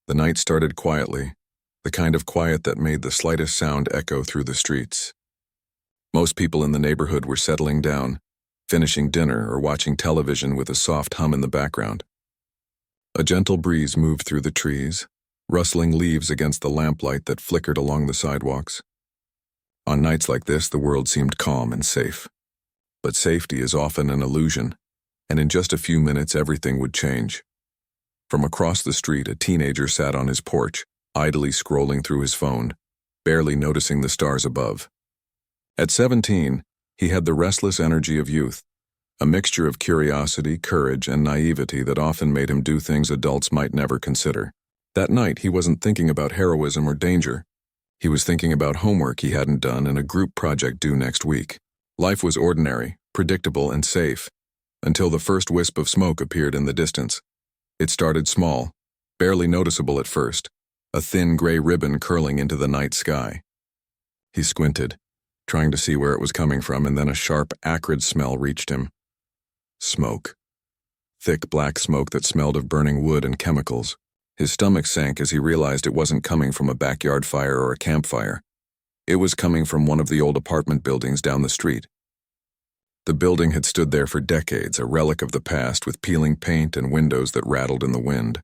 The night started quietly, the kind of quiet that made the slightest sound echo through the streets. Most people in the neighborhood were settling down, finishing dinner or watching television with a soft hum in the background. A gentle breeze moved through the trees, rustling leaves against the lamplight that flickered along the sidewalks. On nights like this, the world seemed calm and safe. But safety is often an illusion, and in just a few minutes everything would change. From across the street, a teenager sat on his porch, idly scrolling through his phone, barely noticing the stars above. At 17, he had the restless energy of youth, a mixture of curiosity, courage, and naivety that often made him do things adults might never consider. That night, he wasn't thinking about heroism or danger. He was thinking about homework he hadn't done and a group project due next week. Life was ordinary, predictable, and safe, until the first wisp of smoke appeared in the distance. It started small, barely noticeable at first, a thin gray ribbon curling into the night sky. He squinted, trying to see where it was coming from, and then a sharp, acrid smell reached him. Smoke. Thick black smoke that smelled of burning wood and chemicals. His stomach sank as he realized it wasn't coming from a backyard fire or a campfire. It was coming from one of the old apartment buildings down the street. The building had stood there for decades, a relic of the past with peeling paint and windows that rattled in the wind.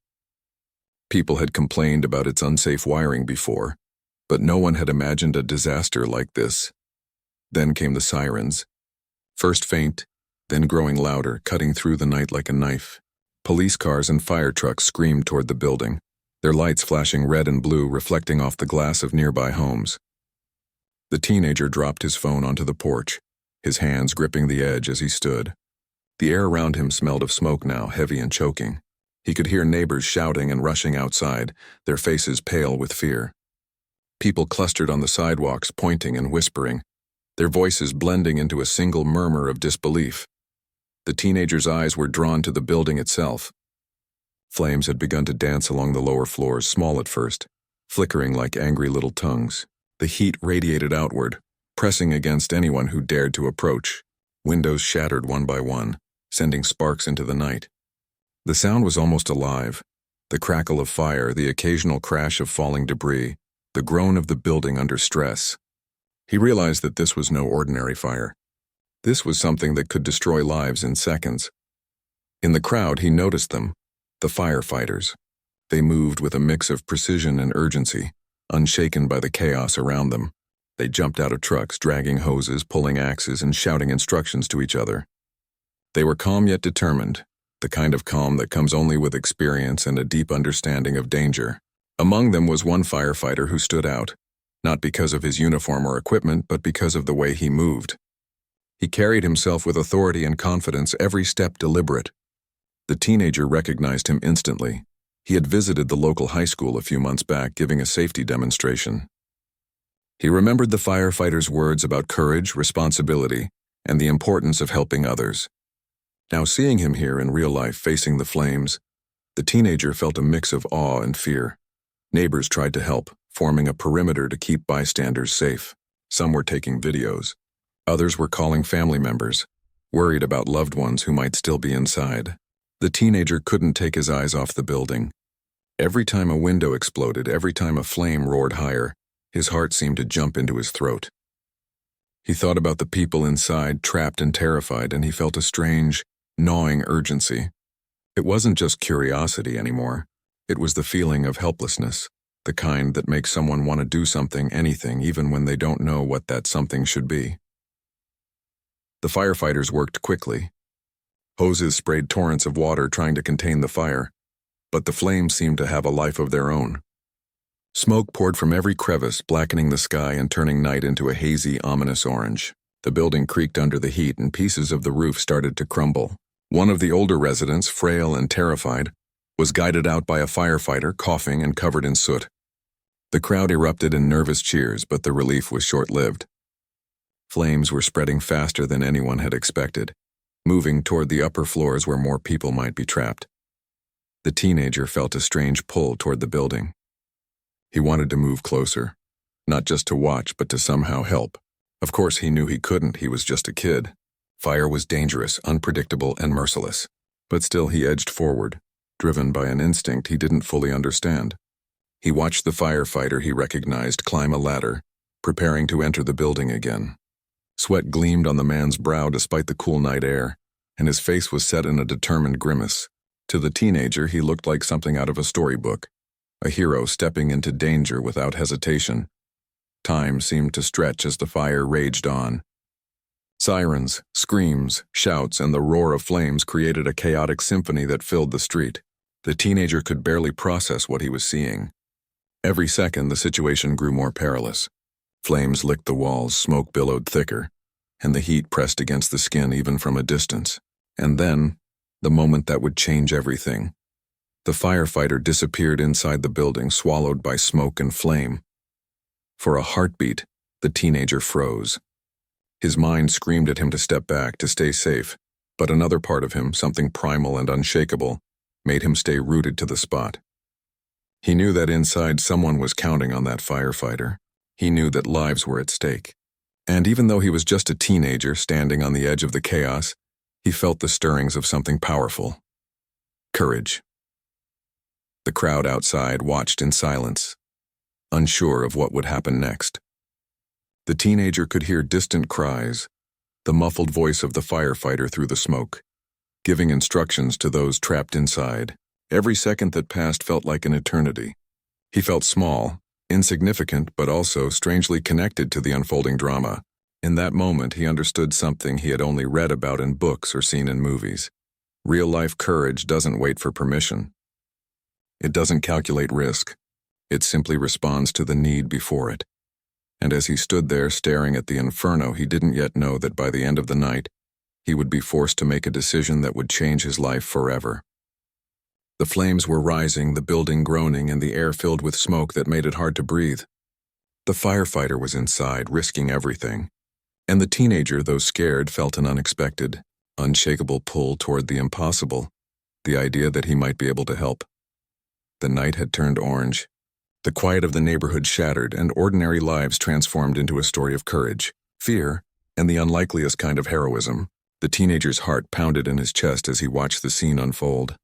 People had complained about its unsafe wiring before, but no one had imagined a disaster like this. Then came the sirens. First faint, then growing louder, cutting through the night like a knife. Police cars and fire trucks screamed toward the building, their lights flashing red and blue, reflecting off the glass of nearby homes. The teenager dropped his phone onto the porch, his hands gripping the edge as he stood. The air around him smelled of smoke now, heavy and choking. He could hear neighbors shouting and rushing outside, their faces pale with fear. People clustered on the sidewalks, pointing and whispering, their voices blending into a single murmur of disbelief. The teenager's eyes were drawn to the building itself. Flames had begun to dance along the lower floors, small at first, flickering like angry little tongues. The heat radiated outward, pressing against anyone who dared to approach. Windows shattered one by one, sending sparks into the night. The sound was almost alive. The crackle of fire, the occasional crash of falling debris, the groan of the building under stress. He realized that this was no ordinary fire. This was something that could destroy lives in seconds. In the crowd, he noticed them, the firefighters. They moved with a mix of precision and urgency, unshaken by the chaos around them. They jumped out of trucks, dragging hoses, pulling axes, and shouting instructions to each other. They were calm yet determined, the kind of calm that comes only with experience and a deep understanding of danger. Among them was one firefighter who stood out, not because of his uniform or equipment, but because of the way he moved. He carried himself with authority and confidence, every step deliberate. The teenager recognized him instantly. He had visited the local high school a few months back, giving a safety demonstration. He remembered the firefighter's words about courage, responsibility, and the importance of helping others. Now, seeing him here in real life facing the flames, the teenager felt a mix of awe and fear. Neighbors tried to help, forming a perimeter to keep bystanders safe. Some were taking videos. Others were calling family members, worried about loved ones who might still be inside. The teenager couldn't take his eyes off the building. Every time a window exploded, every time a flame roared higher, his heart seemed to jump into his throat. He thought about the people inside, trapped and terrified, and he felt a strange, gnawing urgency. It wasn't just curiosity anymore. It was the feeling of helplessness, the kind that makes someone want to do something, anything, even when they don't know what that something should be. The firefighters worked quickly. Hoses sprayed torrents of water trying to contain the fire, but the flames seemed to have a life of their own. Smoke poured from every crevice, blackening the sky and turning night into a hazy, ominous orange. The building creaked under the heat and pieces of the roof started to crumble. One of the older residents, frail and terrified, was guided out by a firefighter, coughing and covered in soot. The crowd erupted in nervous cheers, but the relief was short-lived. Flames were spreading faster than anyone had expected, moving toward the upper floors where more people might be trapped. The teenager felt a strange pull toward the building. He wanted to move closer, not just to watch, but to somehow help. Of course, he knew he couldn't. He was just a kid. Fire was dangerous, unpredictable, and merciless. But still he edged forward, driven by an instinct he didn't fully understand. He watched the firefighter he recognized climb a ladder, preparing to enter the building again. Sweat gleamed on the man's brow despite the cool night air, and his face was set in a determined grimace. To the teenager, he looked like something out of a storybook, a hero stepping into danger without hesitation. Time seemed to stretch as the fire raged on. Sirens, screams, shouts, and the roar of flames created a chaotic symphony that filled the street. The teenager could barely process what he was seeing. Every second, the situation grew more perilous. Flames licked the walls, smoke billowed thicker, and the heat pressed against the skin even from a distance. And then, the moment that would change everything. The firefighter disappeared inside the building, swallowed by smoke and flame. For a heartbeat, the teenager froze. His mind screamed at him to step back, to stay safe, but another part of him, something primal and unshakable, made him stay rooted to the spot. He knew that inside someone was counting on that firefighter. He knew that lives were at stake. And even though he was just a teenager standing on the edge of the chaos, he felt the stirrings of something powerful. Courage. The crowd outside watched in silence, unsure of what would happen next. The teenager could hear distant cries, the muffled voice of the firefighter through the smoke, giving instructions to those trapped inside. Every second that passed felt like an eternity. He felt small, insignificant, but also strangely connected to the unfolding drama. In that moment, he understood something he had only read about in books or seen in movies. Real-life courage doesn't wait for permission. It doesn't calculate risk. It simply responds to the need before it. And as he stood there staring at the inferno, he didn't yet know that by the end of the night, he would be forced to make a decision that would change his life forever. The flames were rising, the building groaning, and the air filled with smoke that made it hard to breathe. The firefighter was inside, risking everything. And the teenager, though scared, felt an unexpected, unshakable pull toward the impossible, the idea that he might be able to help. The night had turned orange. The quiet of the neighborhood shattered, and ordinary lives transformed into a story of courage, fear, and the unlikeliest kind of heroism. The teenager's heart pounded in his chest as he watched the scene unfold.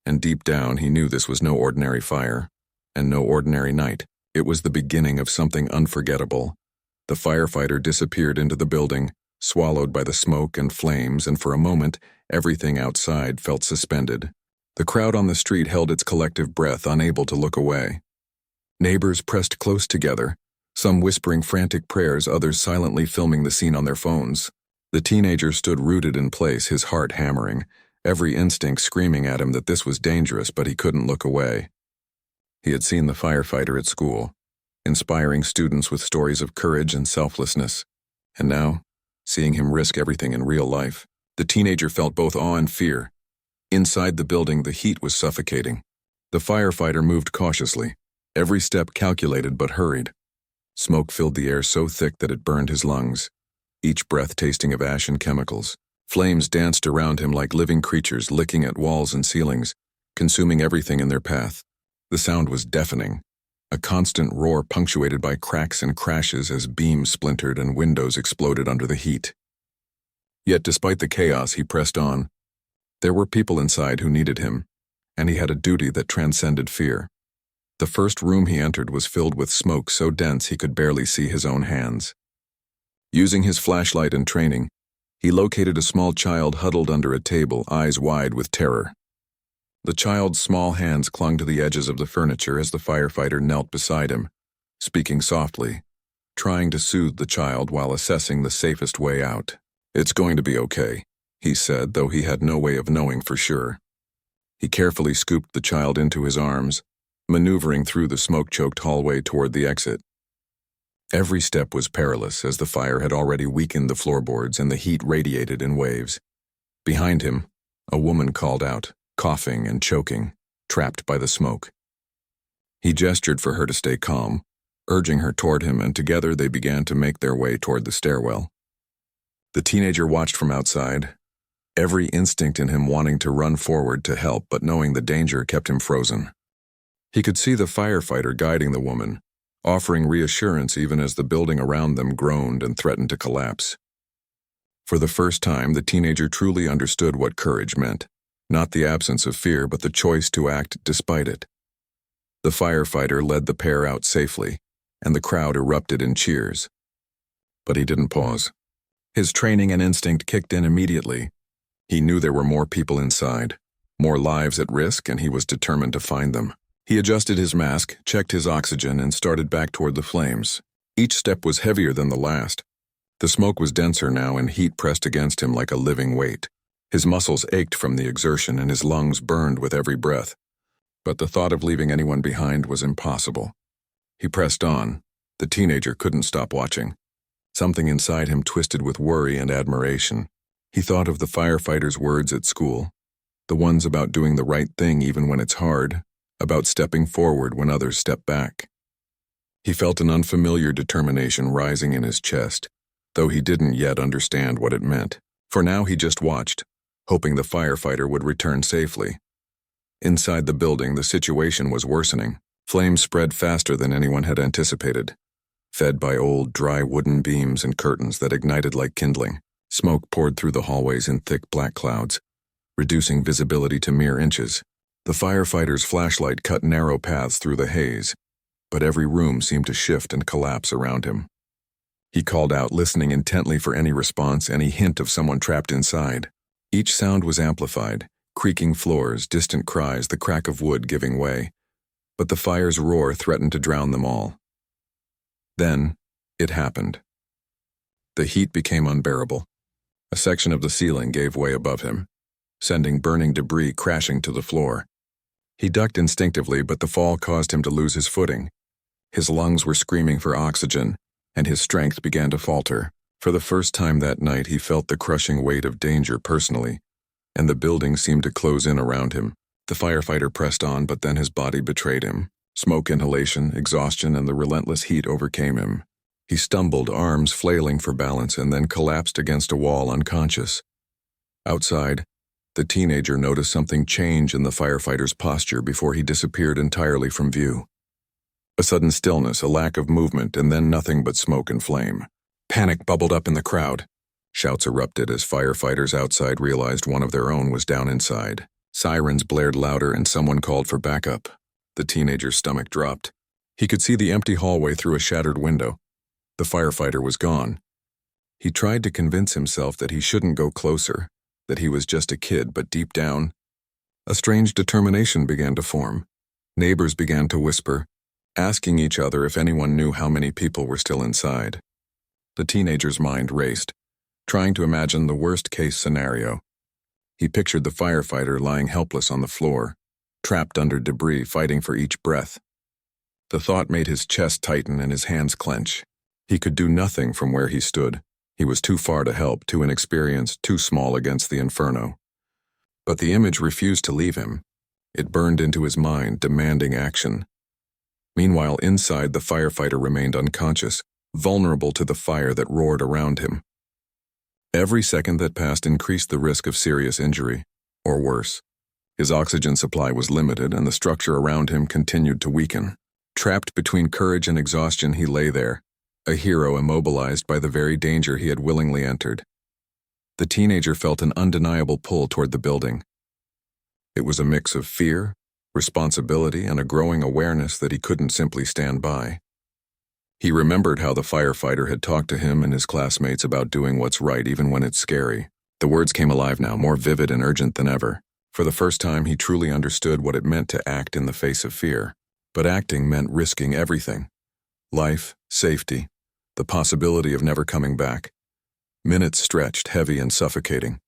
And deep down, he knew this was no ordinary fire, and no ordinary night. It was the beginning of something unforgettable. The firefighter disappeared into the building, swallowed by the smoke and flames, and for a moment, everything outside felt suspended. The crowd on the street held its collective breath, unable to look away. Neighbors pressed close together, some whispering frantic prayers, others silently filming the scene on their phones. The teenager stood rooted in place, his heart hammering, every instinct screaming at him that this was dangerous, but he couldn't look away. He had seen the firefighter at school, inspiring students with stories of courage and selflessness. And now, seeing him risk everything in real life, the teenager felt both awe and fear. Inside the building, the heat was suffocating. The firefighter moved cautiously, every step calculated but hurried. Smoke filled the air so thick that it burned his lungs, each breath tasting of ash and chemicals. Flames danced around him like living creatures, licking at walls and ceilings, consuming everything in their path. The sound was deafening, a constant roar punctuated by cracks and crashes as beams splintered and windows exploded under the heat. Yet despite the chaos, he pressed on. There were people inside who needed him, and he had a duty that transcended fear. The first room he entered was filled with smoke so dense he could barely see his own hands. Using his flashlight and training, he located a small child huddled under a table, eyes wide with terror. The child's small hands clung to the edges of the furniture as the firefighter knelt beside him, speaking softly, trying to soothe the child while assessing the safest way out. "It's going to be okay," he said, though he had no way of knowing for sure. He carefully scooped the child into his arms, maneuvering through the smoke-choked hallway toward the exit. Every step was perilous, as the fire had already weakened the floorboards and the heat radiated in waves. Behind him, a woman called out, coughing and choking, trapped by the smoke. He gestured for her to stay calm, urging her toward him, and together they began to make their way toward the stairwell. The teenager watched from outside, every instinct in him wanting to run forward to help, but knowing the danger kept him frozen. He could see the firefighter guiding the woman, offering reassurance even as the building around them groaned and threatened to collapse. For the first time, the teenager truly understood what courage meant, not the absence of fear, but the choice to act despite it. The firefighter led the pair out safely, and the crowd erupted in cheers. But he didn't pause. His training and instinct kicked in immediately. He knew there were more people inside, more lives at risk, and he was determined to find them. He adjusted his mask, checked his oxygen, and started back toward the flames. Each step was heavier than the last. The smoke was denser now, and heat pressed against him like a living weight. His muscles ached from the exertion, and his lungs burned with every breath. But the thought of leaving anyone behind was impossible. He pressed on. The teenager couldn't stop watching. Something inside him twisted with worry and admiration. He thought of the firefighter's words at school, the ones about doing the right thing even when it's hard, about stepping forward when others step back. He felt an unfamiliar determination rising in his chest, though he didn't yet understand what it meant. For now he just watched, hoping the firefighter would return safely. Inside the building, the situation was worsening. Flames spread faster than anyone had anticipated, fed by old, dry wooden beams and curtains that ignited like kindling. Smoke poured through the hallways in thick black clouds, reducing visibility to mere inches. The firefighter's flashlight cut narrow paths through the haze, but every room seemed to shift and collapse around him. He called out, listening intently for any response, any hint of someone trapped inside. Each sound was amplified, creaking floors, distant cries, the crack of wood giving way. But the fire's roar threatened to drown them all. Then, it happened. The heat became unbearable. A section of the ceiling gave way above him, sending burning debris crashing to the floor. He ducked instinctively, but the fall caused him to lose his footing. His lungs were screaming for oxygen, and his strength began to falter. For the first time that night, he felt the crushing weight of danger personally, and the building seemed to close in around him. The firefighter pressed on, but then his body betrayed him. Smoke inhalation, exhaustion, and the relentless heat overcame him. He stumbled, arms flailing for balance, and then collapsed against a wall unconscious. Outside, the teenager noticed something change in the firefighter's posture before he disappeared entirely from view. A sudden stillness, a lack of movement, and then nothing but smoke and flame. Panic bubbled up in the crowd. Shouts erupted as firefighters outside realized one of their own was down inside. Sirens blared louder and someone called for backup. The teenager's stomach dropped. He could see the empty hallway through a shattered window. The firefighter was gone. He tried to convince himself that he shouldn't go closer, that he was just a kid, but deep down, a strange determination began to form. Neighbors began to whisper, asking each other if anyone knew how many people were still inside. The teenager's mind raced, trying to imagine the worst-case scenario. He pictured the firefighter lying helpless on the floor, trapped under debris, fighting for each breath. The thought made his chest tighten and his hands clench. He could do nothing from where he stood. He was too far to help, too inexperienced, too small against the inferno. But the image refused to leave him. It burned into his mind, demanding action. Meanwhile, inside, the firefighter remained unconscious, vulnerable to the fire that roared around him. Every second that passed increased the risk of serious injury, or worse. His oxygen supply was limited, and the structure around him continued to weaken. Trapped between courage and exhaustion, he lay there, a hero immobilized by the very danger he had willingly entered. The teenager felt an undeniable pull toward the building. It was a mix of fear, responsibility, and a growing awareness that he couldn't simply stand by. He remembered how the firefighter had talked to him and his classmates about doing what's right even when it's scary. The words came alive now, more vivid and urgent than ever. For the first time, he truly understood what it meant to act in the face of fear. But acting meant risking everything. Life, safety, the possibility of never coming back. Minutes stretched, heavy and suffocating.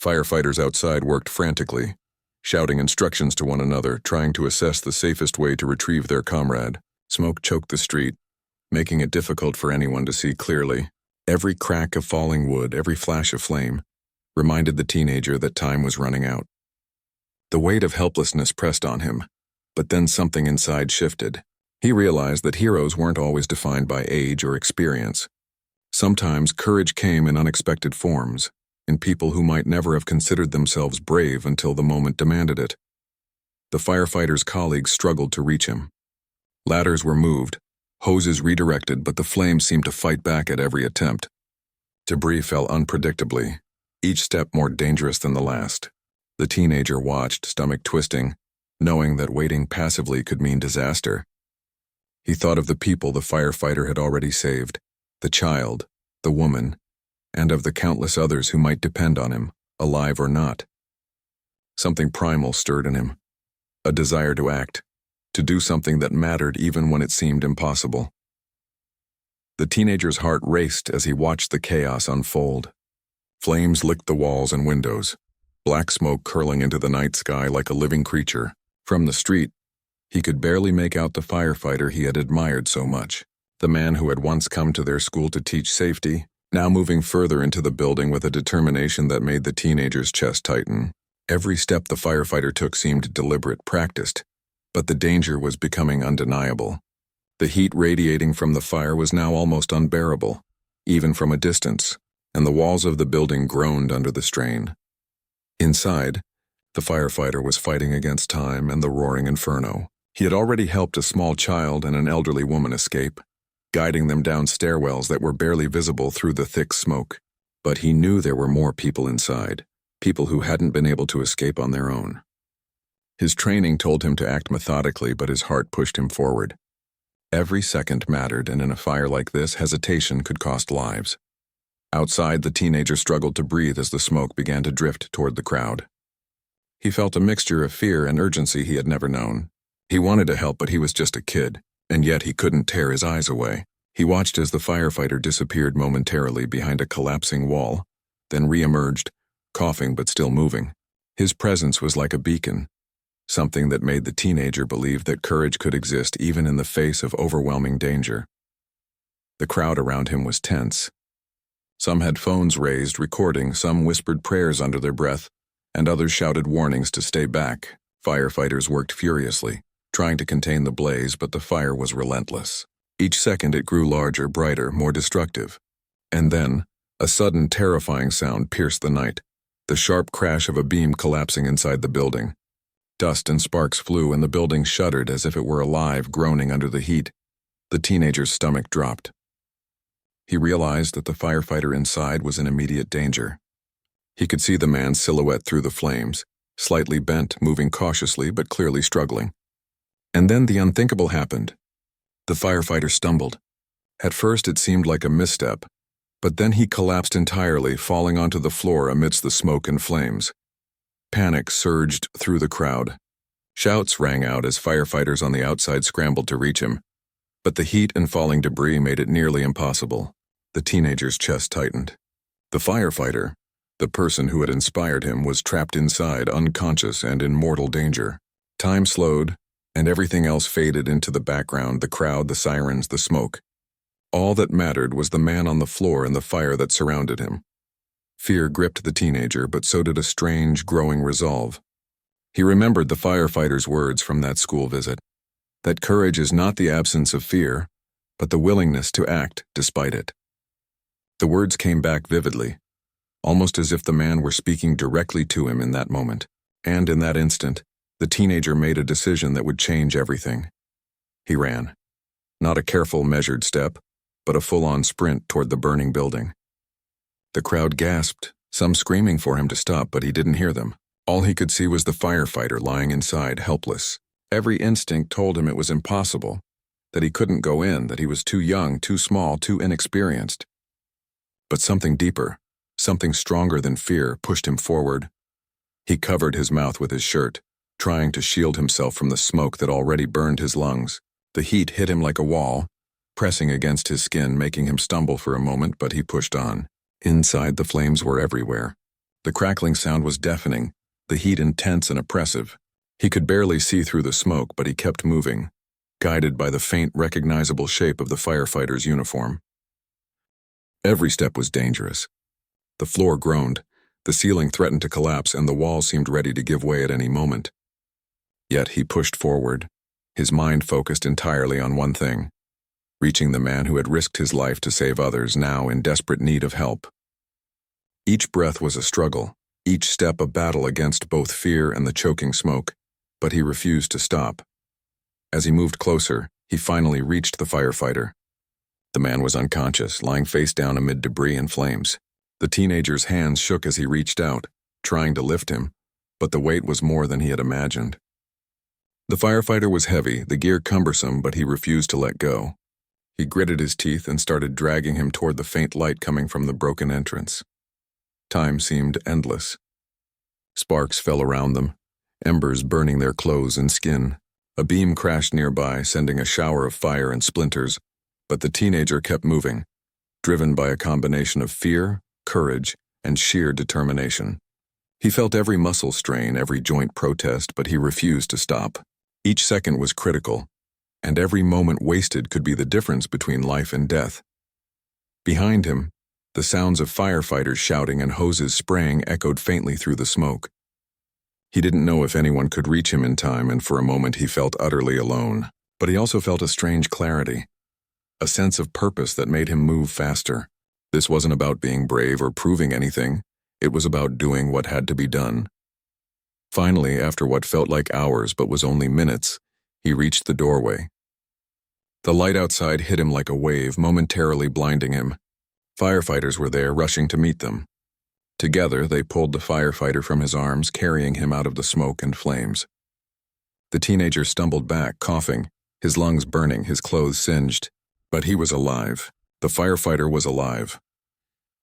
Firefighters outside worked frantically, shouting instructions to one another, trying to assess the safest way to retrieve their comrade. Smoke choked the street, making it difficult for anyone to see clearly. Every crack of falling wood, every flash of flame, reminded the teenager that time was running out. The weight of helplessness pressed on him, but then something inside shifted. He realized that heroes weren't always defined by age or experience. Sometimes courage came in unexpected forms, in people who might never have considered themselves brave until the moment demanded it. The firefighter's colleagues struggled to reach him. Ladders were moved, hoses redirected, but the flames seemed to fight back at every attempt. Debris fell unpredictably, each step more dangerous than the last. The teenager watched, stomach twisting, knowing that waiting passively could mean disaster. He thought of the people the firefighter had already saved, the child, the woman, and of the countless others who might depend on him, alive or not. Something primal stirred in him, a desire to act, to do something that mattered even when it seemed impossible. The teenager's heart raced as he watched the chaos unfold. Flames licked the walls and windows, black smoke curling into the night sky like a living creature. From the street, he could barely make out the firefighter he had admired so much, the man who had once come to their school to teach safety, now moving further into the building with a determination that made the teenager's chest tighten. Every step the firefighter took seemed deliberate, practiced, but the danger was becoming undeniable. The heat radiating from the fire was now almost unbearable, even from a distance, and the walls of the building groaned under the strain. Inside, the firefighter was fighting against time and the roaring inferno. He had already helped a small child and an elderly woman escape, guiding them down stairwells that were barely visible through the thick smoke. But he knew there were more people inside, people who hadn't been able to escape on their own. His training told him to act methodically, but his heart pushed him forward. Every second mattered, and in a fire like this, hesitation could cost lives. Outside, the teenager struggled to breathe as the smoke began to drift toward the crowd. He felt a mixture of fear and urgency he had never known. He wanted to help, but he was just a kid, and yet he couldn't tear his eyes away. He watched as the firefighter disappeared momentarily behind a collapsing wall, then re-emerged, coughing but still moving. His presence was like a beacon, something that made the teenager believe that courage could exist even in the face of overwhelming danger. The crowd around him was tense. Some had phones raised, recording, some whispered prayers under their breath, and others shouted warnings to stay back. Firefighters worked furiously, trying to contain the blaze, but the fire was relentless. Each second it grew larger, brighter, more destructive. And then, a sudden terrifying sound pierced the night, the sharp crash of a beam collapsing inside the building. Dust and sparks flew, and the building shuddered as if it were alive, groaning under the heat. The teenager's stomach dropped. He realized that the firefighter inside was in immediate danger. He could see the man's silhouette through the flames, slightly bent, moving cautiously but clearly struggling. And then the unthinkable happened. The firefighter stumbled. At first it seemed like a misstep, but then he collapsed entirely, falling onto the floor amidst the smoke and flames. Panic surged through the crowd. Shouts rang out as firefighters on the outside scrambled to reach him, but the heat and falling debris made it nearly impossible. The teenager's chest tightened. The firefighter, the person who had inspired him, was trapped inside, unconscious and in mortal danger. Time slowed, and everything else faded into the background, the crowd, the sirens, the smoke. All that mattered was the man on the floor and the fire that surrounded him. Fear gripped the teenager, but so did a strange, growing resolve. He remembered the firefighter's words from that school visit, that courage is not the absence of fear, but the willingness to act despite it. The words came back vividly, almost as if the man were speaking directly to him in that moment. And in that instant, the teenager made a decision that would change everything. He ran. Not a careful, measured step, but a full-on sprint toward the burning building. The crowd gasped, some screaming for him to stop, but he didn't hear them. All he could see was the firefighter lying inside, helpless. Every instinct told him it was impossible, that he couldn't go in, that he was too young, too small, too inexperienced. But something deeper, something stronger than fear, pushed him forward. He covered his mouth with his shirt, trying to shield himself from the smoke that already burned his lungs. The heat hit him like a wall, pressing against his skin, making him stumble for a moment, but he pushed on. Inside, the flames were everywhere. The crackling sound was deafening, the heat intense and oppressive. He could barely see through the smoke, but he kept moving, guided by the faint, recognizable shape of the firefighter's uniform. Every step was dangerous. The floor groaned, the ceiling threatened to collapse, and the walls seemed ready to give way at any moment. Yet he pushed forward, his mind focused entirely on one thing: reaching the man who had risked his life to save others, now in desperate need of help. Each breath was a struggle, each step a battle against both fear and the choking smoke, but he refused to stop. As he moved closer, he finally reached the firefighter. The man was unconscious, lying face down amid debris and flames. The teenager's hands shook as he reached out, trying to lift him, but the weight was more than he had imagined. The firefighter was heavy, the gear cumbersome, but he refused to let go. He gritted his teeth and started dragging him toward the faint light coming from the broken entrance. Time seemed endless. Sparks fell around them, embers burning their clothes and skin. A beam crashed nearby, sending a shower of fire and splinters, but the teenager kept moving, driven by a combination of fear, courage, and sheer determination. He felt every muscle strain, every joint protest, but he refused to stop. Each second was critical, and every moment wasted could be the difference between life and death. Behind him, the sounds of firefighters shouting and hoses spraying echoed faintly through the smoke. He didn't know if anyone could reach him in time, and for a moment he felt utterly alone. But he also felt a strange clarity, a sense of purpose that made him move faster. This wasn't about being brave or proving anything. It was about doing what had to be done. Finally, after what felt like hours but was only minutes, he reached the doorway. The light outside hit him like a wave, momentarily blinding him. Firefighters were there, rushing to meet them. Together, they pulled the firefighter from his arms, carrying him out of the smoke and flames. The teenager stumbled back, coughing, his lungs burning, his clothes singed. But he was alive. The firefighter was alive.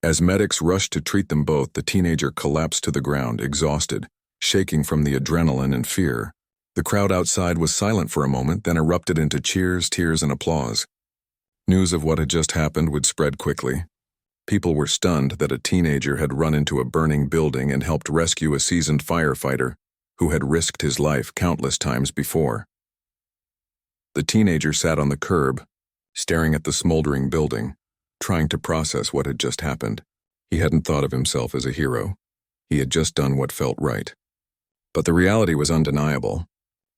As medics rushed to treat them both, the teenager collapsed to the ground, exhausted, shaking from the adrenaline and fear. The crowd outside was silent for a moment, then erupted into cheers, tears, and applause. News of what had just happened would spread quickly. People were stunned that a teenager had run into a burning building and helped rescue a seasoned firefighter who had risked his life countless times before. The teenager sat on the curb, staring at the smoldering building, trying to process what had just happened. He hadn't thought of himself as a hero. He had just done what felt right. But the reality was undeniable.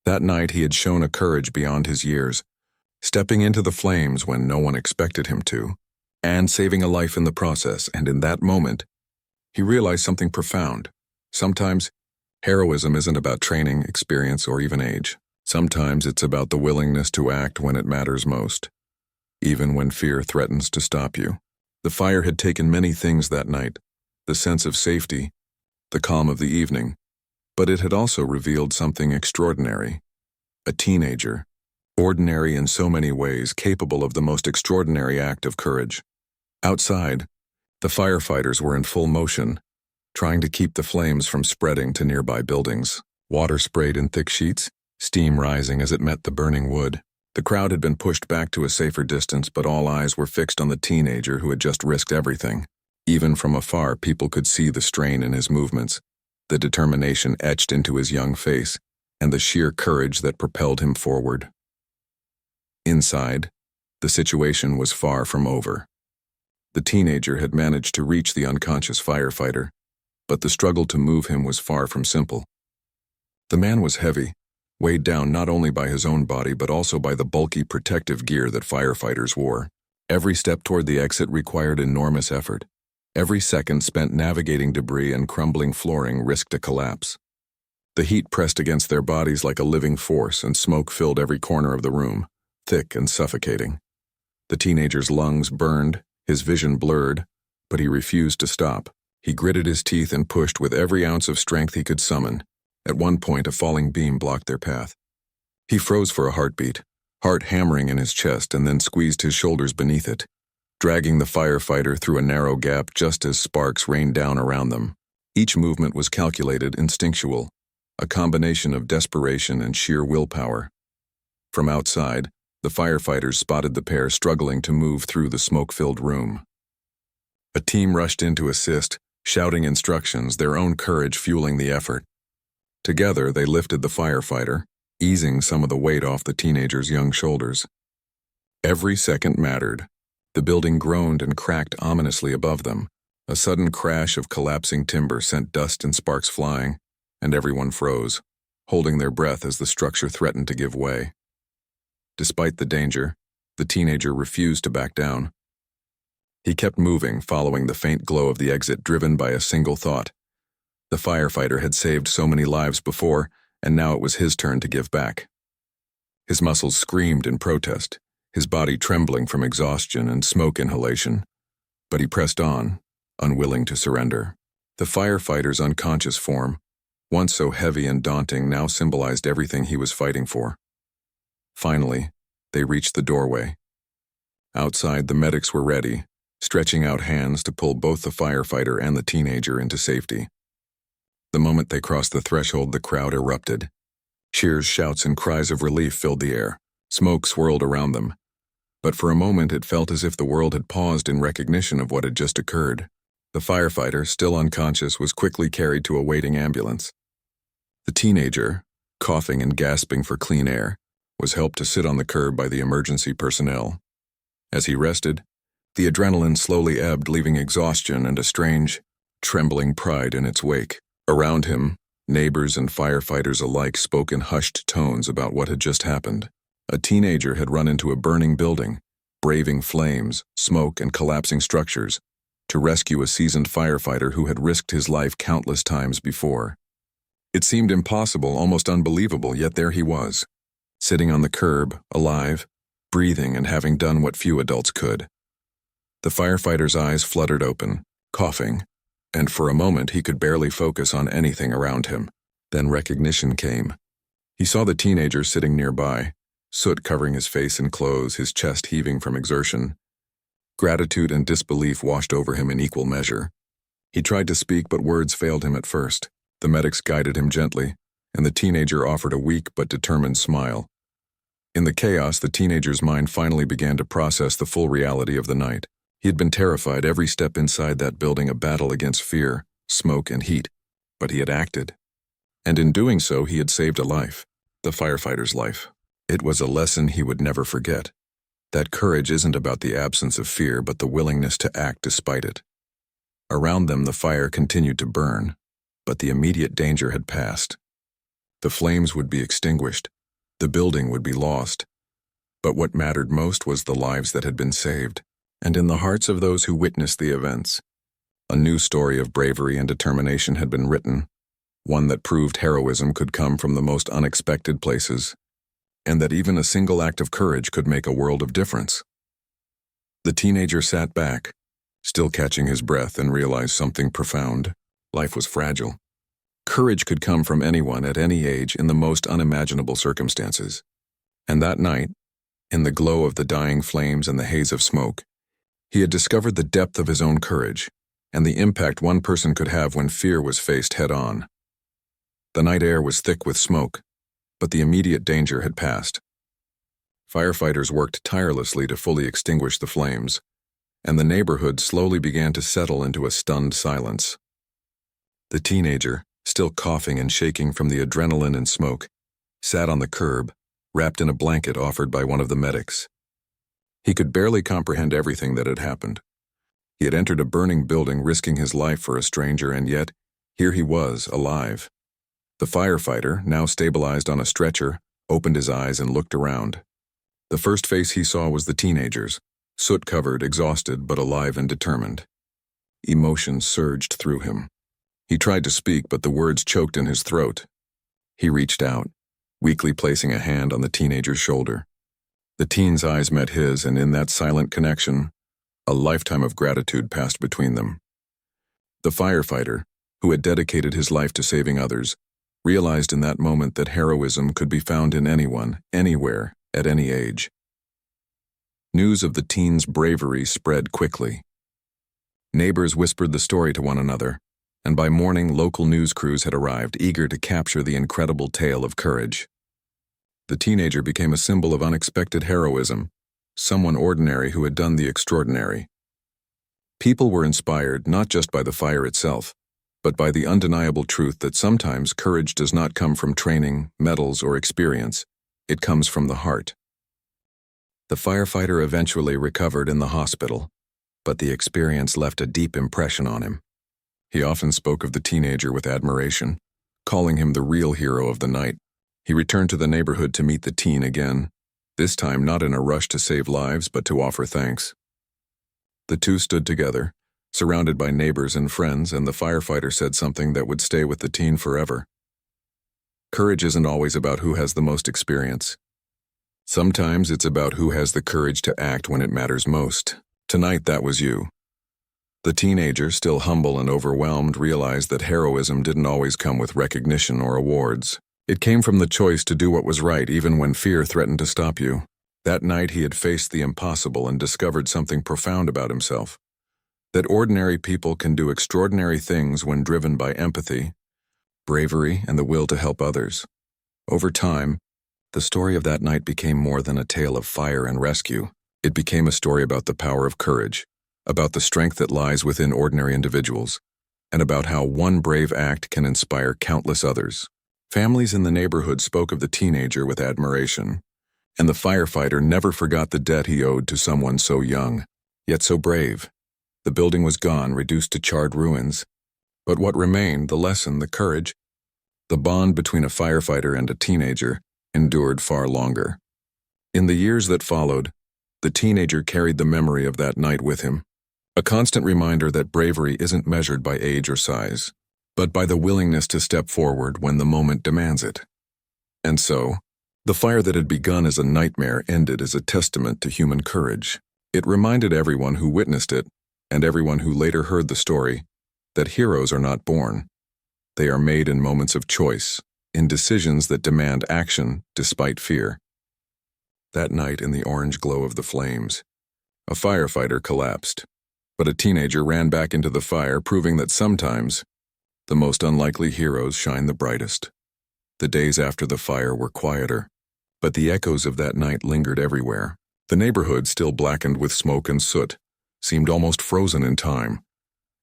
That night he had shown a courage beyond his years, stepping into the flames when no one expected him to, and saving a life in the process. And in that moment, he realized something profound. Sometimes, heroism isn't about training, experience, or even age. Sometimes it's about the willingness to act when it matters most, even when fear threatens to stop you. The fire had taken many things that night, the sense of safety, the calm of the evening, but it had also revealed something extraordinary. A teenager, ordinary in so many ways, capable of the most extraordinary act of courage. Outside, the firefighters were in full motion, trying to keep the flames from spreading to nearby buildings. Water sprayed in thick sheets, steam rising as it met the burning wood. The crowd had been pushed back to a safer distance, but all eyes were fixed on the teenager who had just risked everything. Even from afar, people could see the strain in his movements, the determination etched into his young face, and the sheer courage that propelled him forward. Inside, the situation was far from over. The teenager had managed to reach the unconscious firefighter, but the struggle to move him was far from simple. The man was heavy, weighed down not only by his own body but also by the bulky protective gear that firefighters wore. Every step toward the exit required enormous effort. Every second spent navigating debris and crumbling flooring risked a collapse. The heat pressed against their bodies like a living force, and smoke filled every corner of the room, thick and suffocating. The teenager's lungs burned, his vision blurred, but he refused to stop. He gritted his teeth and pushed with every ounce of strength he could summon. At one point, a falling beam blocked their path. He froze for a heartbeat, heart hammering in his chest, and then squeezed his shoulders beneath it, dragging the firefighter through a narrow gap just as sparks rained down around them. Each movement was calculated, instinctual, a combination of desperation and sheer willpower. From outside, the firefighters spotted the pair struggling to move through the smoke-filled room. A team rushed in to assist, shouting instructions, their own courage fueling the effort. Together, they lifted the firefighter, easing some of the weight off the teenager's young shoulders. Every second mattered. The building groaned and cracked ominously above them. A sudden crash of collapsing timber sent dust and sparks flying, and everyone froze, holding their breath as the structure threatened to give way. Despite the danger, the teenager refused to back down. He kept moving, following the faint glow of the exit, driven by a single thought. The firefighter had saved so many lives before, and now it was his turn to give back. His muscles screamed in protest, his body trembling from exhaustion and smoke inhalation. But he pressed on, unwilling to surrender. The firefighter's unconscious form, once so heavy and daunting, now symbolized everything he was fighting for. Finally, they reached the doorway. Outside, the medics were ready, stretching out hands to pull both the firefighter and the teenager into safety. The moment they crossed the threshold, the crowd erupted. Cheers, shouts, and cries of relief filled the air. Smoke swirled around them. But for a moment, it felt as if the world had paused in recognition of what had just occurred. The firefighter, still unconscious, was quickly carried to a waiting ambulance. The teenager, coughing and gasping for clean air, was helped to sit on the curb by the emergency personnel. As he rested, the adrenaline slowly ebbed, leaving exhaustion and a strange, trembling pride in its wake. Around him, neighbors and firefighters alike spoke in hushed tones about what had just happened. A teenager had run into a burning building, braving flames, smoke, and collapsing structures, to rescue a seasoned firefighter who had risked his life countless times before. It seemed impossible, almost unbelievable, yet there he was, sitting on the curb, alive, breathing, and having done what few adults could. The firefighter's eyes fluttered open, coughing, and for a moment he could barely focus on anything around him. Then recognition came. He saw the teenager sitting nearby, soot covering his face and clothes, his chest heaving from exertion. Gratitude and disbelief washed over him in equal measure. He tried to speak, but words failed him at first. The medics guided him gently, and the teenager offered a weak but determined smile. In the chaos, the teenager's mind finally began to process the full reality of the night. He had been terrified every step inside that building, a battle against fear, smoke, and heat. But he had acted. And in doing so, he had saved a life, the firefighter's life. It was a lesson he would never forget. That courage isn't about the absence of fear, but the willingness to act despite it. Around them, the fire continued to burn, but the immediate danger had passed. The flames would be extinguished. The building would be lost. But what mattered most was the lives that had been saved. And in the hearts of those who witnessed the events, a new story of bravery and determination had been written, one that proved heroism could come from the most unexpected places, and that even a single act of courage could make a world of difference. The teenager sat back, still catching his breath, and realized something profound. Life was fragile. Courage could come from anyone at any age in the most unimaginable circumstances. And that night, in the glow of the dying flames and the haze of smoke, he had discovered the depth of his own courage and the impact one person could have when fear was faced head-on. The night air was thick with smoke, but the immediate danger had passed. Firefighters worked tirelessly to fully extinguish the flames, and the neighborhood slowly began to settle into a stunned silence. The teenager, still coughing and shaking from the adrenaline and smoke, sat on the curb, wrapped in a blanket offered by one of the medics. He could barely comprehend everything that had happened. He had entered a burning building, risking his life for a stranger, and yet, here he was, alive. The firefighter, now stabilized on a stretcher, opened his eyes and looked around. The first face he saw was the teenager's, soot-covered, exhausted, but alive and determined. Emotion surged through him. He tried to speak, but the words choked in his throat. He reached out, weakly placing a hand on the teenager's shoulder. The teen's eyes met his, and in that silent connection, a lifetime of gratitude passed between them. The firefighter, who had dedicated his life to saving others, realized in that moment that heroism could be found in anyone, anywhere, at any age. News of the teen's bravery spread quickly. Neighbors whispered the story to one another, and by morning local news crews had arrived, eager to capture the incredible tale of courage. The teenager became a symbol of unexpected heroism, someone ordinary who had done the extraordinary. People were inspired not just by the fire itself, but by the undeniable truth that sometimes courage does not come from training, medals, or experience. It comes from the heart. The firefighter eventually recovered in the hospital, but the experience left a deep impression on him. He often spoke of the teenager with admiration, calling him the real hero of the night. He returned to the neighborhood to meet the teen again, this time not in a rush to save lives, but to offer thanks. The two stood together, surrounded by neighbors and friends, and the firefighter said something that would stay with the teen forever. Courage isn't always about who has the most experience. Sometimes it's about who has the courage to act when it matters most. Tonight, that was you. The teenager, still humble and overwhelmed, realized that heroism didn't always come with recognition or awards. It came from the choice to do what was right even when fear threatened to stop you. That night he had faced the impossible and discovered something profound about himself. That ordinary people can do extraordinary things when driven by empathy, bravery, and the will to help others. Over time, the story of that night became more than a tale of fire and rescue. It became a story about the power of courage, about the strength that lies within ordinary individuals, and about how one brave act can inspire countless others. Families in the neighborhood spoke of the teenager with admiration, and the firefighter never forgot the debt he owed to someone so young, yet so brave. The building was gone, reduced to charred ruins. But what remained, the lesson, the courage, the bond between a firefighter and a teenager, endured far longer. In the years that followed, the teenager carried the memory of that night with him, a constant reminder that bravery isn't measured by age or size, but by the willingness to step forward when the moment demands it. And so, the fire that had begun as a nightmare ended as a testament to human courage. It reminded everyone who witnessed it, and everyone who later heard the story, that heroes are not born. They are made in moments of choice, in decisions that demand action despite fear. That night, in the orange glow of the flames, a firefighter collapsed, but a teenager ran back into the fire, proving that sometimes the most unlikely heroes shine the brightest. The days after the fire were quieter, but the echoes of that night lingered everywhere. The neighborhood, still blackened with smoke and soot, seemed almost frozen in time,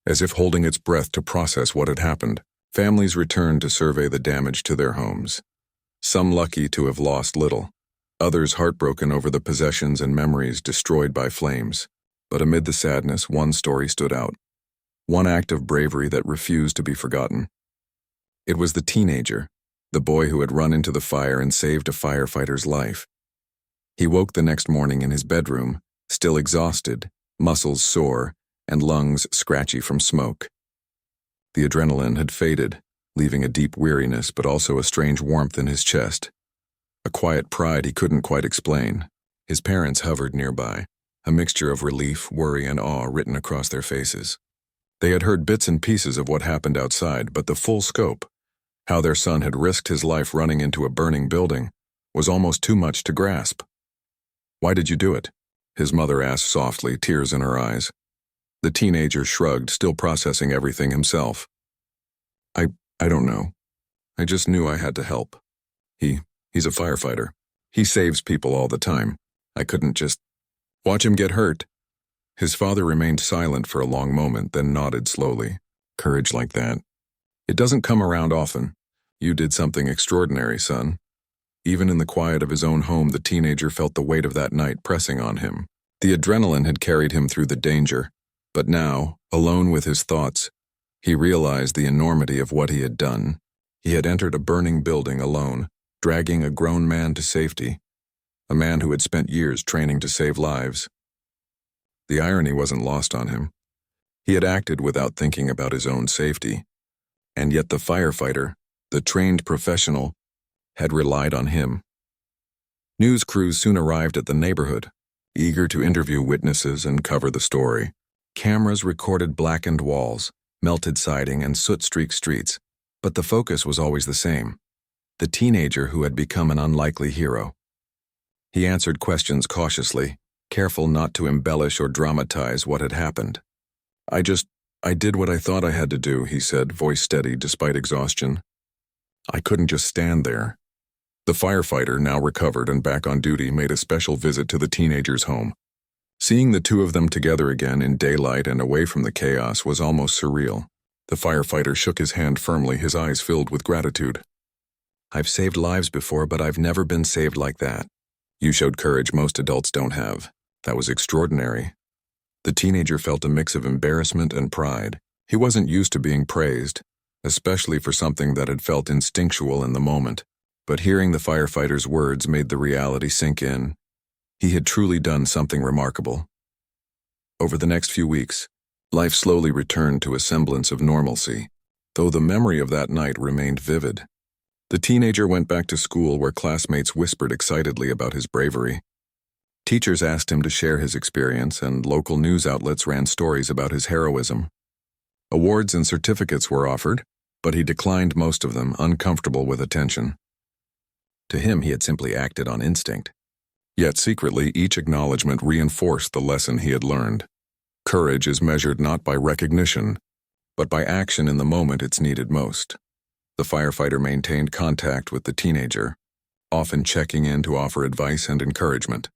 as if holding its breath to process what had happened. Families returned to survey the damage to their homes, some lucky to have lost little, others heartbroken over the possessions and memories destroyed by flames. But amid the sadness, one story stood out, one act of bravery that refused to be forgotten. It was the teenager, the boy who had run into the fire and saved a firefighter's life. He woke the next morning in his bedroom, still exhausted, muscles sore, and lungs scratchy from smoke. The adrenaline had faded, leaving a deep weariness but also a strange warmth in his chest. A quiet pride he couldn't quite explain. His parents hovered nearby, a mixture of relief, worry, and awe written across their faces. They had heard bits and pieces of what happened outside, but the full scope, how their son had risked his life running into a burning building, was almost too much to grasp. "Why did you do it?" his mother asked softly, tears in her eyes. The teenager shrugged, still processing everything himself. I don't know. I just knew I had to help. He's a firefighter. He saves people all the time. I couldn't just watch him get hurt." His father remained silent for a long moment, then nodded slowly. "Courage like that. It doesn't come around often. You did something extraordinary, son." Even in the quiet of his own home, the teenager felt the weight of that night pressing on him. The adrenaline had carried him through the danger, but now, alone with his thoughts, he realized the enormity of what he had done. He had entered a burning building alone, dragging a grown man to safety, a man who had spent years training to save lives. The irony wasn't lost on him. He had acted without thinking about his own safety, and yet the firefighter, the trained professional, had relied on him. News crews soon arrived at the neighborhood, eager to interview witnesses and cover the story. Cameras recorded blackened walls, melted siding, and soot-streaked streets, but the focus was always the same: the teenager who had become an unlikely hero. He answered questions cautiously, careful not to embellish or dramatize what had happened. I did what I thought I had to do," he said, voice steady despite exhaustion. "I couldn't just stand there." The firefighter, now recovered and back on duty, made a special visit to the teenager's home. Seeing the two of them together again in daylight and away from the chaos was almost surreal. The firefighter shook his hand firmly, his eyes filled with gratitude. "I've saved lives before, but I've never been saved like that. You showed courage most adults don't have. That was extraordinary." The teenager felt a mix of embarrassment and pride. He wasn't used to being praised, especially for something that had felt instinctual in the moment. But hearing the firefighter's words made the reality sink in. He had truly done something remarkable. Over the next few weeks, life slowly returned to a semblance of normalcy, though the memory of that night remained vivid. The teenager went back to school, where classmates whispered excitedly about his bravery. Teachers asked him to share his experience, and local news outlets ran stories about his heroism. Awards and certificates were offered, but he declined most of them, uncomfortable with attention. To him, he had simply acted on instinct. Yet secretly, each acknowledgement reinforced the lesson he had learned. Courage is measured not by recognition, but by action in the moment it's needed most. The firefighter maintained contact with the teenager, often checking in to offer advice and encouragement.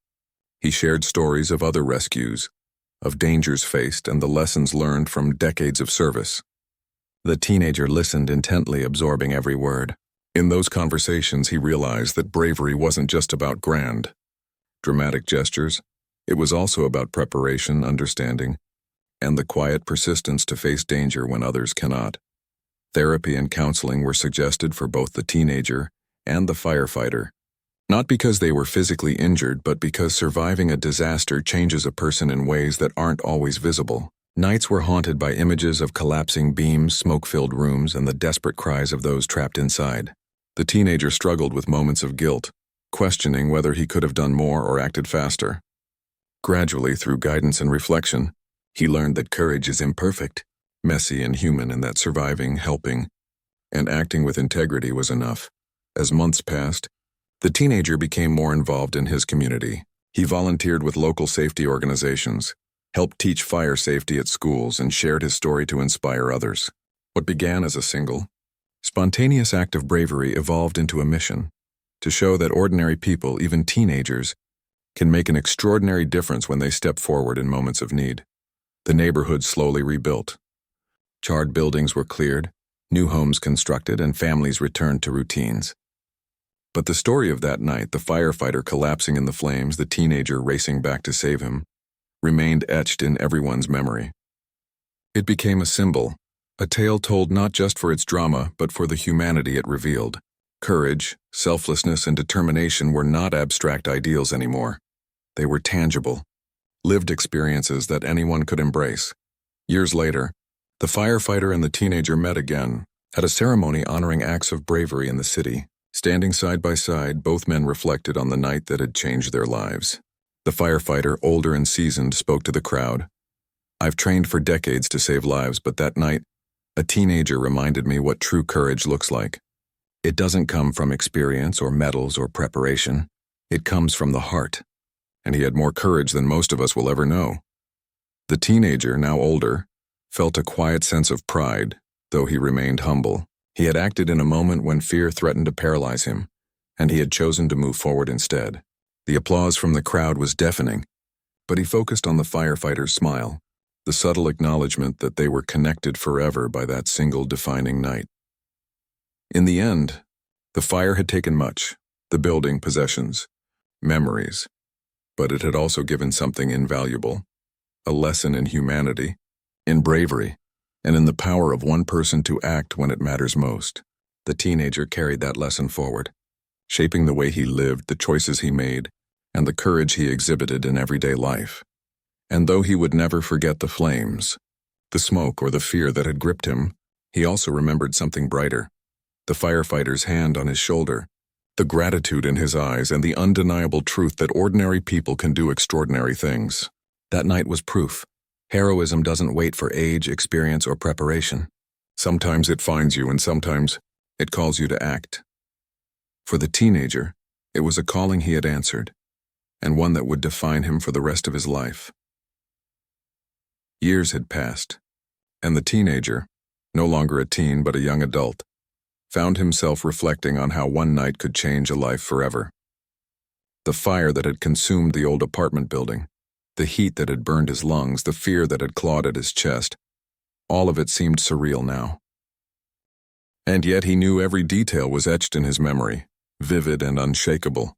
He shared stories of other rescues, of dangers faced and the lessons learned from decades of service. The teenager listened intently, absorbing every word. In those conversations, he realized that bravery wasn't just about grand, dramatic gestures. It was also about preparation, understanding, and the quiet persistence to face danger when others cannot. Therapy and counseling were suggested for both the teenager and the firefighter, not because they were physically injured, but because surviving a disaster changes a person in ways that aren't always visible. Nights were haunted by images of collapsing beams, smoke-filled rooms, and the desperate cries of those trapped inside. The teenager struggled with moments of guilt, questioning whether he could have done more or acted faster. Gradually, through guidance and reflection, he learned that courage is imperfect, messy and human, and that surviving, helping, and acting with integrity was enough. As months passed, the teenager became more involved in his community. He volunteered with local safety organizations, helped teach fire safety at schools, and shared his story to inspire others. What began as a single, spontaneous act of bravery evolved into a mission to show that ordinary people, even teenagers, can make an extraordinary difference when they step forward in moments of need. The neighborhood slowly rebuilt. Charred buildings were cleared, new homes constructed, and families returned to routines. But the story of that night, the firefighter collapsing in the flames, the teenager racing back to save him, remained etched in everyone's memory. It became a symbol, a tale told not just for its drama, but for the humanity it revealed. Courage, selflessness, and determination were not abstract ideals anymore. They were tangible, lived experiences that anyone could embrace. Years later, the firefighter and the teenager met again at a ceremony honoring acts of bravery in the city. Standing side by side, both men reflected on the night that had changed their lives. The firefighter, older and seasoned, spoke to the crowd. "I've trained for decades to save lives, but that night, a teenager reminded me what true courage looks like. It doesn't come from experience or medals or preparation. It comes from the heart." And he had more courage than most of us will ever know. The teenager, now older, felt a quiet sense of pride, though he remained humble. He had acted in a moment when fear threatened to paralyze him, and he had chosen to move forward instead. The applause from the crowd was deafening, but he focused on the firefighter's smile, the subtle acknowledgement that they were connected forever by that single defining night. In the end, the fire had taken much, the building, possessions, memories, but it had also given something invaluable, a lesson in humanity, in bravery, and in the power of one person to act when it matters most. The teenager carried that lesson forward, shaping the way he lived, the choices he made, and the courage he exhibited in everyday life. And though he would never forget the flames, the smoke, or the fear that had gripped him, he also remembered something brighter: the firefighter's hand on his shoulder, the gratitude in his eyes, and the undeniable truth that ordinary people can do extraordinary things. That night was proof. Heroism doesn't wait for age, experience, or preparation. Sometimes it finds you, and sometimes it calls you to act. For the teenager, it was a calling he had answered, and one that would define him for the rest of his life. Years had passed, and the teenager, no longer a teen but a young adult, found himself reflecting on how one night could change a life forever. The fire that had consumed the old apartment building, the heat that had burned his lungs, the fear that had clawed at his chest, all of it seemed surreal now. And yet he knew every detail was etched in his memory, vivid and unshakable.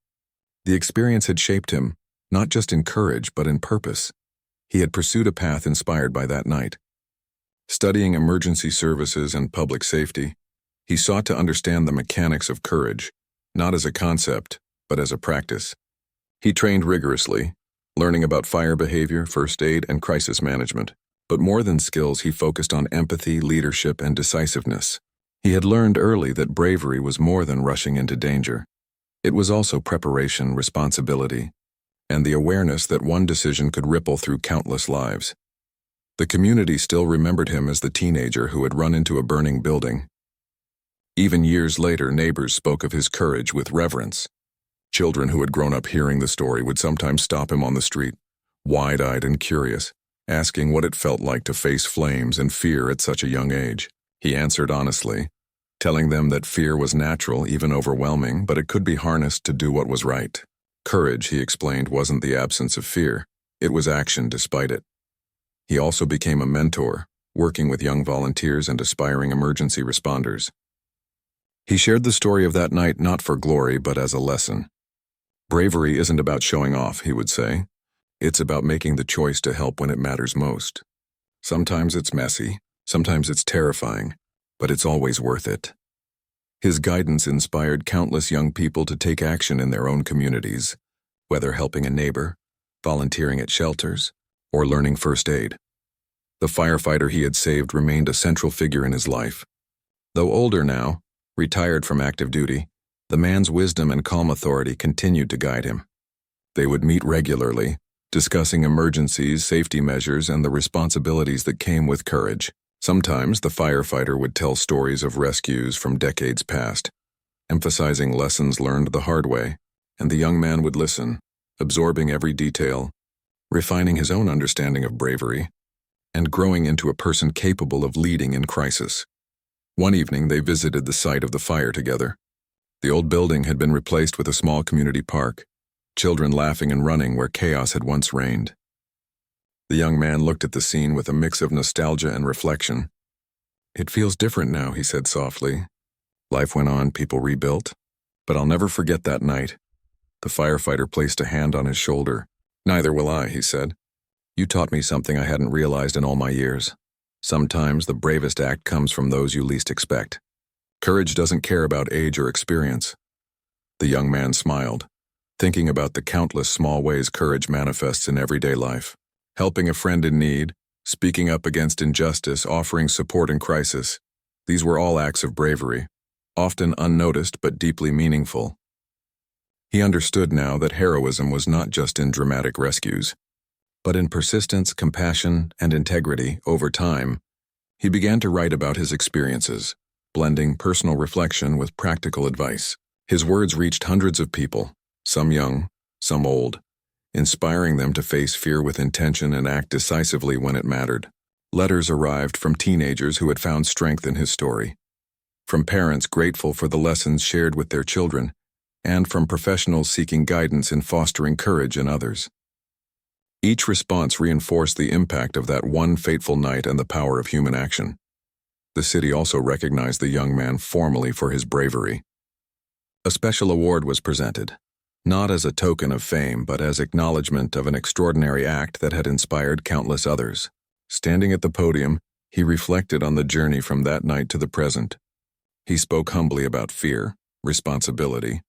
The experience had shaped him, not just in courage, but in purpose. He had pursued a path inspired by that night. Studying emergency services and public safety, he sought to understand the mechanics of courage, not as a concept, but as a practice. He trained rigorously, learning about fire behavior, first aid, and crisis management. But more than skills, he focused on empathy, leadership, and decisiveness. He had learned early that bravery was more than rushing into danger. It was also preparation, responsibility, and the awareness that one decision could ripple through countless lives. The community still remembered him as the teenager who had run into a burning building. Even years later, neighbors spoke of his courage with reverence. Children who had grown up hearing the story would sometimes stop him on the street, wide-eyed and curious, asking what it felt like to face flames and fear at such a young age. He answered honestly, telling them that fear was natural, even overwhelming, but it could be harnessed to do what was right. Courage, he explained, wasn't the absence of fear. It was action despite it. He also became a mentor, working with young volunteers and aspiring emergency responders. He shared the story of that night not for glory, but as a lesson. Bravery isn't about showing off, he would say. It's about making the choice to help when it matters most. Sometimes it's messy, sometimes it's terrifying, but it's always worth it. His guidance inspired countless young people to take action in their own communities, whether helping a neighbor, volunteering at shelters, or learning first aid. The firefighter he had saved remained a central figure in his life. Though older now, retired from active duty, the man's wisdom and calm authority continued to guide him. They would meet regularly, discussing emergencies, safety measures, and the responsibilities that came with courage. Sometimes the firefighter would tell stories of rescues from decades past, emphasizing lessons learned the hard way, and the young man would listen, absorbing every detail, refining his own understanding of bravery, and growing into a person capable of leading in crisis. One evening they visited the site of the fire together. The old building had been replaced with a small community park, children laughing and running where chaos had once reigned. The young man looked at the scene with a mix of nostalgia and reflection. "It feels different now," he said softly. "Life went on, people rebuilt. But I'll never forget that night." The firefighter placed a hand on his shoulder. "Neither will I," he said. "You taught me something I hadn't realized in all my years. Sometimes the bravest act comes from those you least expect. Courage doesn't care about age or experience." The young man smiled, thinking about the countless small ways courage manifests in everyday life. Helping a friend in need, speaking up against injustice, offering support in crisis. These were all acts of bravery, often unnoticed but deeply meaningful. He understood now that heroism was not just in dramatic rescues, but in persistence, compassion, and integrity. Over time, he began to write about his experiences, blending personal reflection with practical advice. His words reached hundreds of people, some young, some old, inspiring them to face fear with intention and act decisively when it mattered. Letters arrived from teenagers who had found strength in his story, from parents grateful for the lessons shared with their children, and from professionals seeking guidance in fostering courage in others. Each response reinforced the impact of that one fateful night and the power of human action. The city also recognized the young man formally for his bravery. A special award was presented, not as a token of fame, but as acknowledgement of an extraordinary act that had inspired countless others. Standing at the podium, he reflected on the journey from that night to the present. He spoke humbly about fear, responsibility,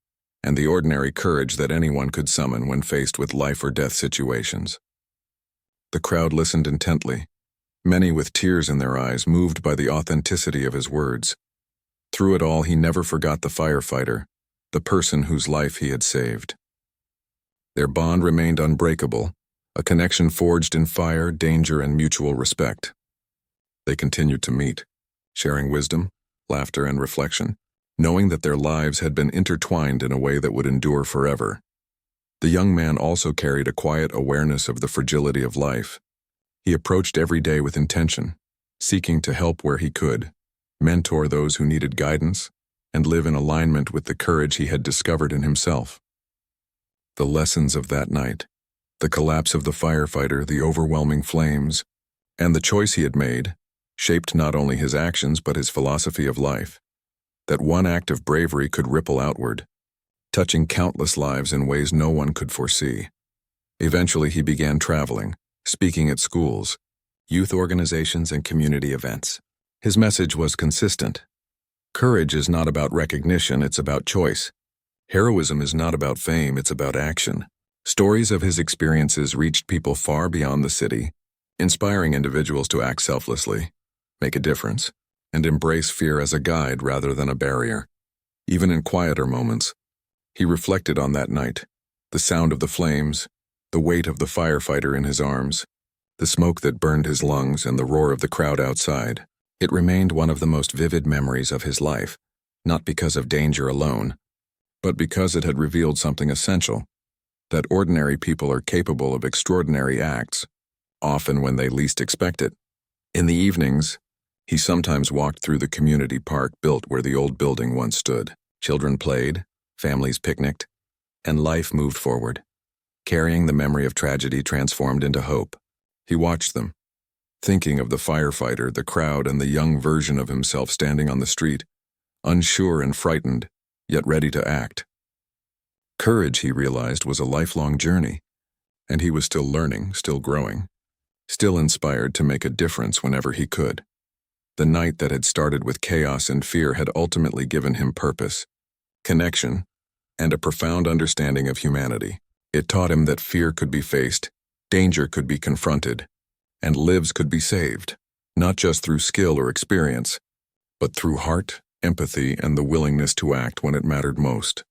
and the ordinary courage that anyone could summon when faced with life or death situations. The crowd listened intently, many with tears in their eyes, moved by the authenticity of his words. Through it all, he never forgot the firefighter, the person whose life he had saved. Their bond remained unbreakable, a connection forged in fire, danger, and mutual respect. They continued to meet, sharing wisdom, laughter, and reflection, knowing that their lives had been intertwined in a way that would endure forever. The young man also carried a quiet awareness of the fragility of life. He approached every day with intention, seeking to help where he could, mentor those who needed guidance, and live in alignment with the courage he had discovered in himself. The lessons of that night, the collapse of the firefighter, the overwhelming flames, and the choice he had made, shaped not only his actions but his philosophy of life. That one act of bravery could ripple outward, touching countless lives in ways no one could foresee. Eventually he began traveling, speaking at schools, youth organizations, and community events. His message was consistent. Courage is not about recognition, it's about choice. Heroism is not about fame, it's about action. Stories of his experiences reached people far beyond the city, inspiring individuals to act selflessly, make a difference, and embrace fear as a guide rather than a barrier. Even in quieter moments, he reflected on that night, the sound of the flames, The weight of the firefighter in his arms, the smoke that burned his lungs, and the roar of the crowd outside. It remained one of the most vivid memories of his life, not because of danger alone, but because it had revealed something essential, that ordinary people are capable of extraordinary acts, often when they least expect it. In the evenings, he sometimes walked through the community park built where the old building once stood. Children played, families picnicked, and life moved forward, carrying the memory of tragedy transformed into hope. He watched them, thinking of the firefighter, the crowd, and the young version of himself standing on the street, unsure and frightened, yet ready to act. Courage, he realized, was a lifelong journey, and he was still learning, still growing, still inspired to make a difference whenever he could. The night that had started with chaos and fear had ultimately given him purpose, connection, and a profound understanding of humanity. It taught him that fear could be faced, danger could be confronted, and lives could be saved, not just through skill or experience, but through heart, empathy, and the willingness to act when it mattered most.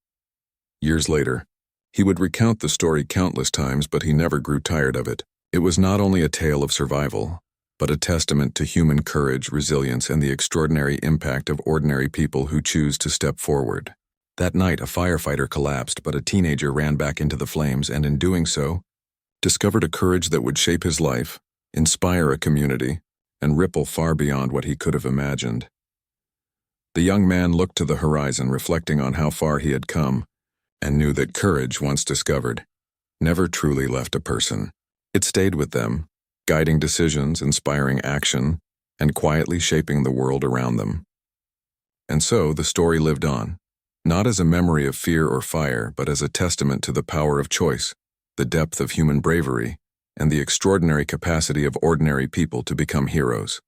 Years later, he would recount the story countless times, but he never grew tired of it. It was not only a tale of survival, but a testament to human courage, resilience, and the extraordinary impact of ordinary people who choose to step forward. That night, a firefighter collapsed, but a teenager ran back into the flames and, in doing so, discovered a courage that would shape his life, inspire a community, and ripple far beyond what he could have imagined. The young man looked to the horizon, reflecting on how far he had come, and knew that courage, once discovered, never truly left a person. It stayed with them, guiding decisions, inspiring action, and quietly shaping the world around them. And so the story lived on, not as a memory of fear or fire, but as a testament to the power of choice, the depth of human bravery, and the extraordinary capacity of ordinary people to become heroes.